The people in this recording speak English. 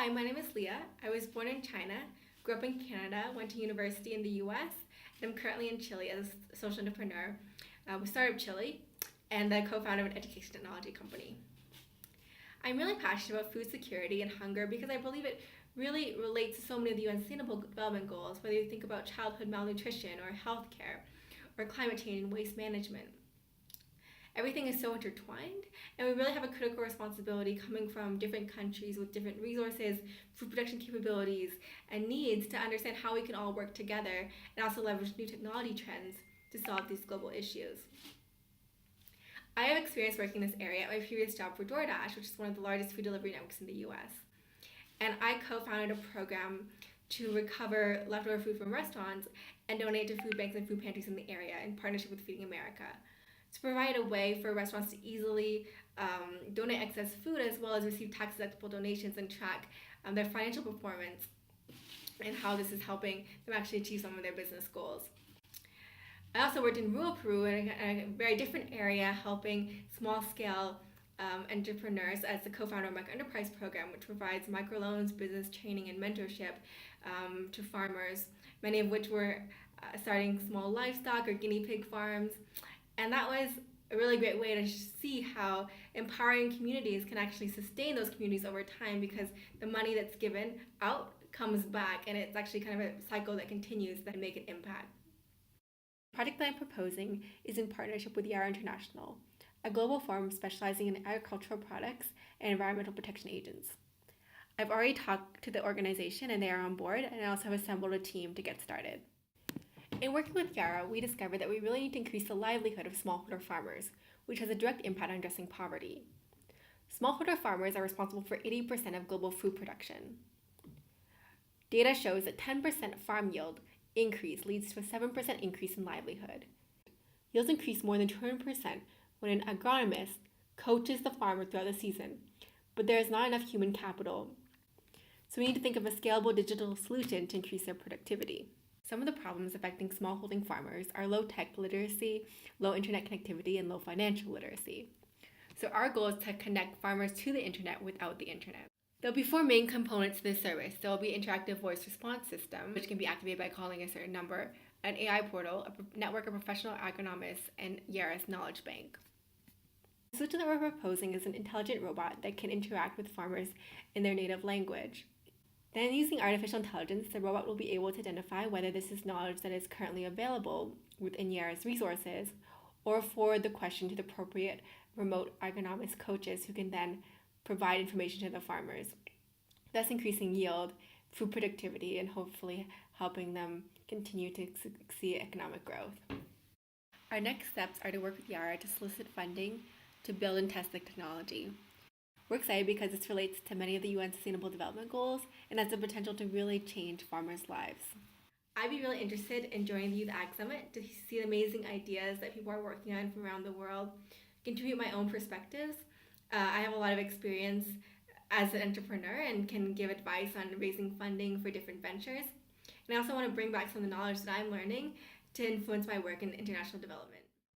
Hi, my name is Leah. I was born in China, grew up in Canada, went to university in the US, and I'm currently in Chile as a social entrepreneur with Startup Chile and the co-founder of an education technology company. I'm really passionate about food security and hunger because I believe it really relates to so many of the UN Sustainable Development Goals, whether you think about childhood malnutrition or healthcare or climate change and waste management. Everything is so intertwined, and we really have a critical responsibility coming from different countries with different resources, food production capabilities, and needs to understand how we can all work together and also leverage new technology trends to solve these global issues. I have experience working in this area at my previous job for DoorDash, which is one of the largest food delivery networks in the US. And I co-founded a program to recover leftover food from restaurants and donate to food banks and food pantries in the area in partnership with Feeding America, to provide a way for restaurants to easily donate excess food as well as receive tax-deductible donations and track their financial performance and how this is helping them actually achieve some of their business goals. I also worked in rural Peru in a very different area, helping small-scale entrepreneurs as the co-founder of Micro Enterprise Program, which provides microloans, business training, and mentorship to farmers, many of which were starting small livestock or guinea pig farms. And that was a really great way to see how empowering communities can actually sustain those communities over time, because the money that's given out comes back, and it's actually kind of a cycle that continues that make an impact. The project that I'm proposing is in partnership with Yara International, a global firm specializing in agricultural products and environmental protection agents. I've already talked to the organization and they are on board, and I also have assembled a team to get started. In working with Yara, we discovered that we really need to increase the livelihood of smallholder farmers, which has a direct impact on addressing poverty. Smallholder farmers are responsible for 80% of global food production. Data shows that 10% farm yield increase leads to a 7% increase in livelihood. Yields increase more than 200% when an agronomist coaches the farmer throughout the season, but there is not enough human capital. So we need to think of a scalable digital solution to increase their productivity. Some of the problems affecting smallholding farmers are low tech literacy, low internet connectivity, and low financial literacy. So our goal is to connect farmers to the internet without the internet. There'll be 4 main components to this service. There will be an interactive voice response system, which can be activated by calling a certain number, an AI portal, a network of professional agronomists, and Yara's knowledge bank. The solution that we're proposing is an intelligent robot that can interact with farmers in their native language. Then, using artificial intelligence, the robot will be able to identify whether this is knowledge that is currently available within Yara's resources, or forward the question to the appropriate remote agronomist coaches who can then provide information to the farmers, thus increasing yield, food productivity, and hopefully helping them continue to see economic growth. Our next steps are to work with Yara to solicit funding to build and test the technology. We're excited because this relates to many of the UN Sustainable Development Goals and has the potential to really change farmers' lives. I'd be really interested in joining the Youth Ag Summit to see the amazing ideas that people are working on from around the world, contribute my own perspectives. I have a lot of experience as an entrepreneur and can give advice on raising funding for different ventures. And I also want to bring back some of the knowledge that I'm learning to influence my work in international development.